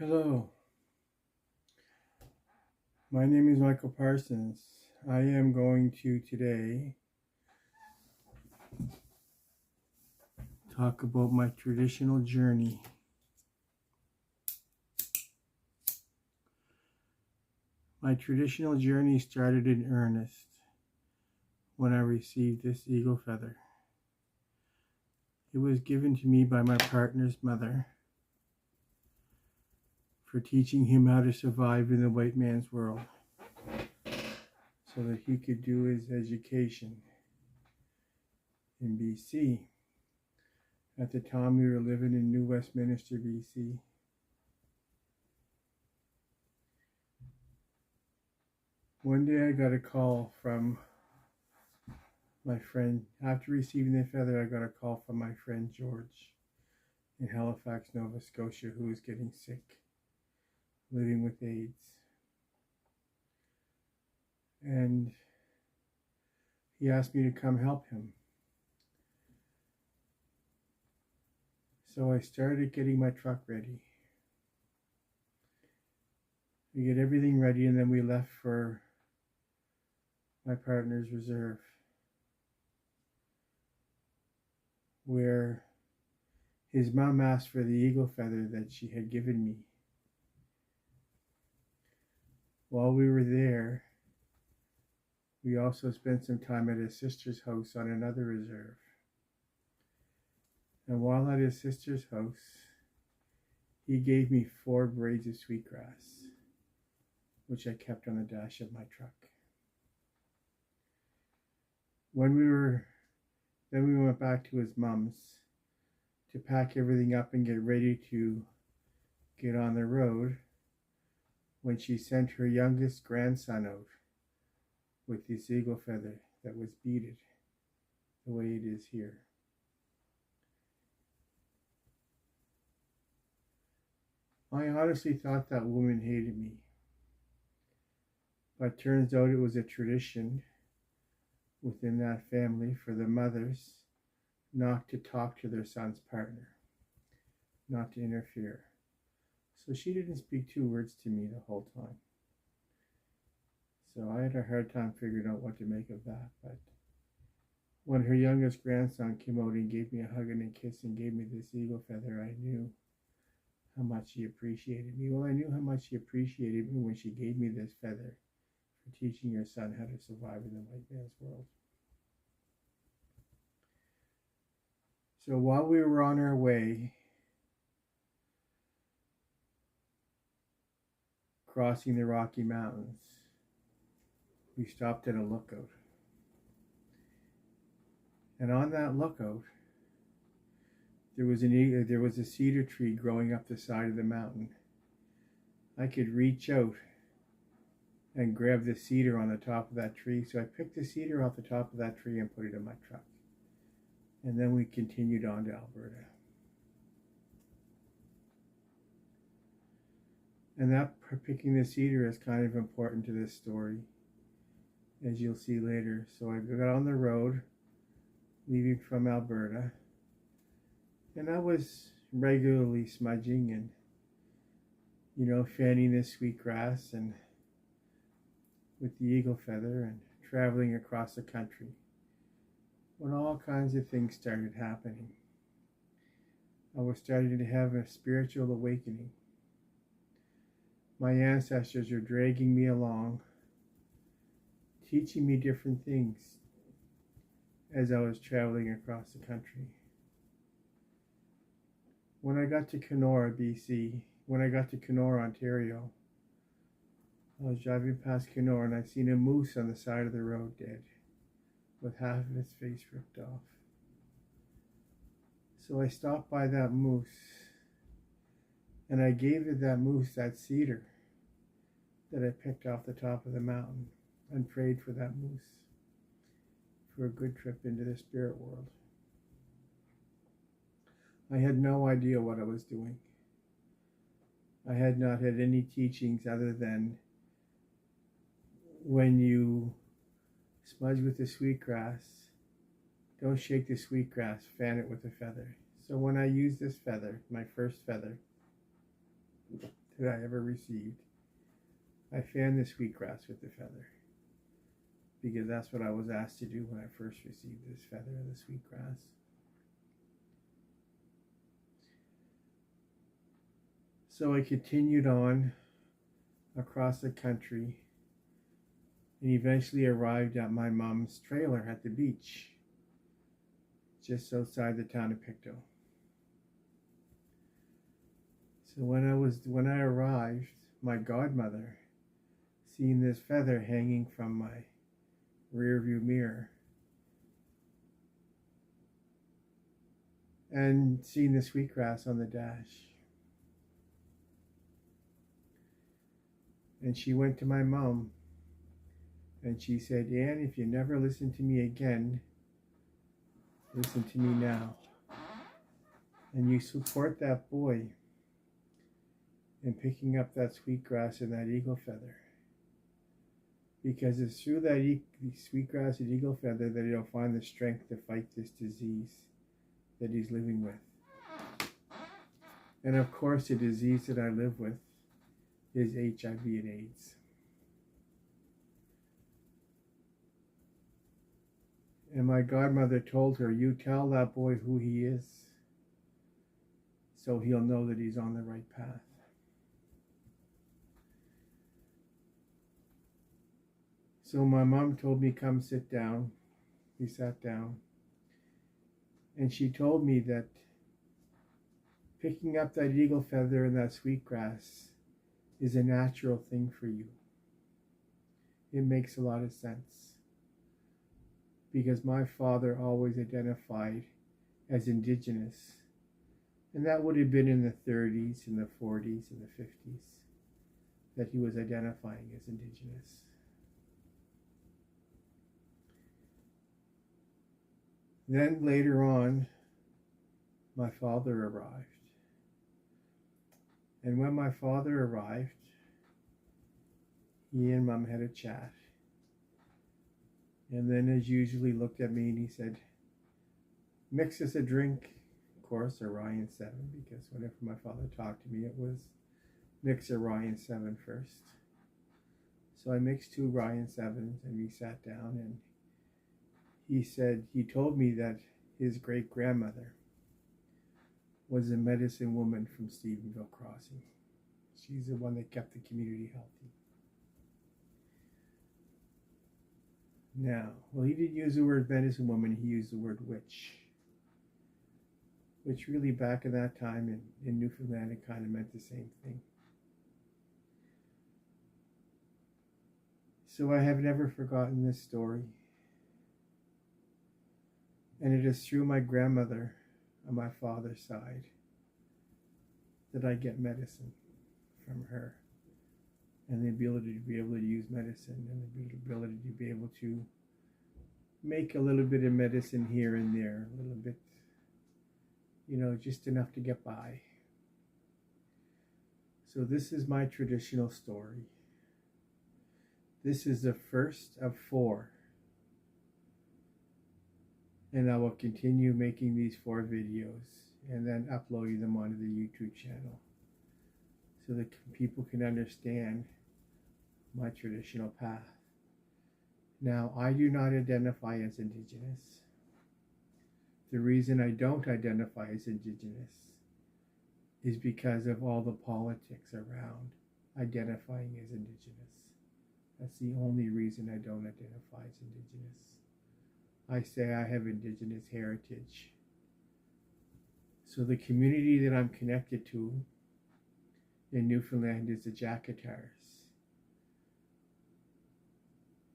Hello, my name is Michael Parsons. I am going to today talk about my traditional journey. My traditional journey started in earnest when I received this eagle feather. It was given to me by my partner's mother for teaching him how to survive in the white man's world so that he could do his education in BC. At the time, we were living in New Westminster, BC. One day I got a call from my friend. After receiving the feather, I got a call from my friend George in Halifax, Nova Scotia, who was getting sick, living with AIDS. And he asked me to come help him. So I started getting my truck ready. We get everything ready, and then we left for my partner's reserve, where his mom asked for the eagle feather that she had given me. While we were there, we also spent some time at his sister's house on another reserve. And while at his sister's house, he gave me 4 braids of sweetgrass, which I kept on the dash of my truck. Then we went back to his mom's to pack everything up and get ready to get on the road when she sent her youngest grandson out with this eagle feather that was beaded the way it is here. I honestly thought that woman hated me, but turns out it was a tradition within that family for the mothers not to talk to their son's partner, not to interfere. So she didn't speak 2 words to me the whole time. So I had a hard time figuring out what to make of that. But when her youngest grandson came out and gave me a hug and a kiss and gave me this eagle feather, I knew how much she appreciated me. Well, I knew how much she appreciated me when she gave me this feather for teaching her son how to survive in the white man's world. So while we were on our way, crossing the Rocky Mountains, we stopped at a lookout. And on that lookout, there was a cedar tree growing up the side of the mountain. I could reach out and grab the cedar on the top of that tree. So I picked the cedar off the top of that tree and put it in my truck. And then we continued on to Alberta. And that picking the cedar is kind of important to this story, as you'll see later. So I got on the road, leaving from Alberta, and I was regularly smudging and, fanning this sweetgrass and with the eagle feather and traveling across the country when all kinds of things started happening. I was starting to have a spiritual awakening. My ancestors were dragging me along, teaching me different things as I was traveling across the country. When I got to Kenora, Ontario, I was driving past Kenora and I seen a moose on the side of the road dead, with half of its face ripped off. So I stopped by that moose and I gave that moose that cedar that I picked off the top of the mountain and prayed for that moose for a good trip into the spirit world. I had no idea what I was doing. I had not had any teachings other than when you smudge with the sweetgrass, don't shake the sweetgrass, fan it with a feather. So when I used this feather, my first feather, that I ever received. I fanned the sweetgrass with the feather because that's what I was asked to do when I first received this feather of the sweetgrass. So I continued on across the country and eventually arrived at my mom's trailer at the beach just outside the town of Pictou. So when I arrived, my godmother, seeing this feather hanging from my rear view mirror and seeing the sweetgrass on the dash, and she went to my mom and she said, "Anne, if you never listen to me again, listen to me now. And you support that boy in picking up that sweetgrass and that eagle feather. Because it's through that sweetgrass and eagle feather that he'll find the strength to fight this disease that he's living with." And of course, the disease that I live with is HIV and AIDS. And my godmother told her, "You tell that boy who he is, so he'll know that he's on the right path." So my mom told me, "Come sit down." We sat down. And she told me that picking up that eagle feather and that sweetgrass is a natural thing for you. It makes a lot of sense. Because my father always identified as indigenous. And that would have been in the 30s, in the 40s, and the 50s, that he was identifying as indigenous. Then later on, my father arrived. And when my father arrived, he and Mom had a chat. And then, as usual, he looked at me and he said, "Mix us a drink." Of course, Orion 7, because whenever my father talked to me, it was mix Orion 7 first. So I mixed 2 Orion 7s and we sat down, and he told me that his great-grandmother was a medicine woman from Stephenville Crossing. She's the one that kept the community healthy. Now, well, he didn't use the word medicine woman, he used the word witch. Which really back in that time in Newfoundland, it kind of meant the same thing. So I have never forgotten this story. And it is through my grandmother on my father's side that I get medicine from her. And the ability to be able to use medicine, and the ability to be able to make a little bit of medicine here and there, a little bit, just enough to get by. So this is my traditional story. This is the first of 4. And I will continue making these 4 videos and then uploading them onto the YouTube channel so that people can understand my traditional path. Now, I do not identify as indigenous. The reason I don't identify as indigenous is because of all the politics around identifying as indigenous. That's the only reason I don't identify as indigenous. I say I have indigenous heritage. So the community that I'm connected to in Newfoundland is the Jackatars,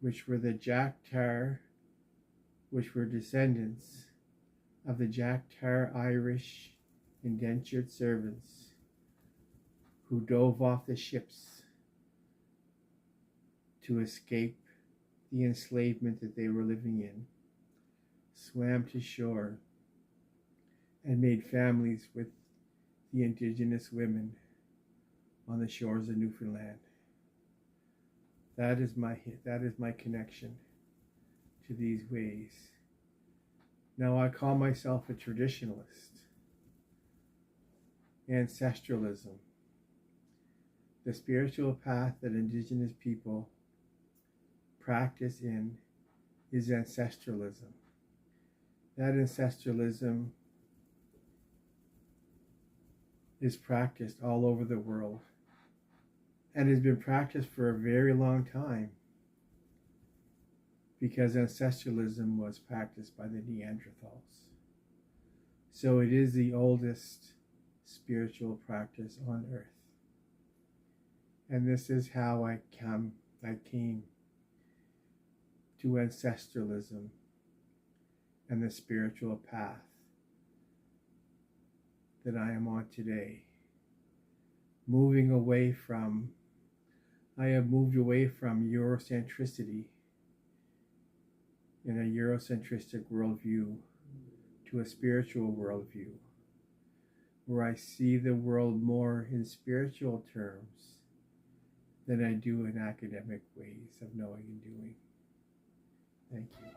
which were the Jacktar, which were descendants of the Jacktar Irish indentured servants who dove off the ships to escape the enslavement that they were living in, swam to shore, and made families with the indigenous women on the shores of Newfoundland. That is my connection to these ways. Now I call myself a traditionalist. Ancestralism The spiritual path that indigenous people practice in is ancestralism. That ancestralism is practiced all over the world and has been practiced for a very long time, because ancestralism was practiced by the Neanderthals. So it is the oldest spiritual practice on earth. And this is how I came to ancestralism and the spiritual path that I am on today. I have moved away from Eurocentricity in a Eurocentristic worldview to a spiritual worldview, where I see the world more in spiritual terms than I do in academic ways of knowing and doing. Thank you.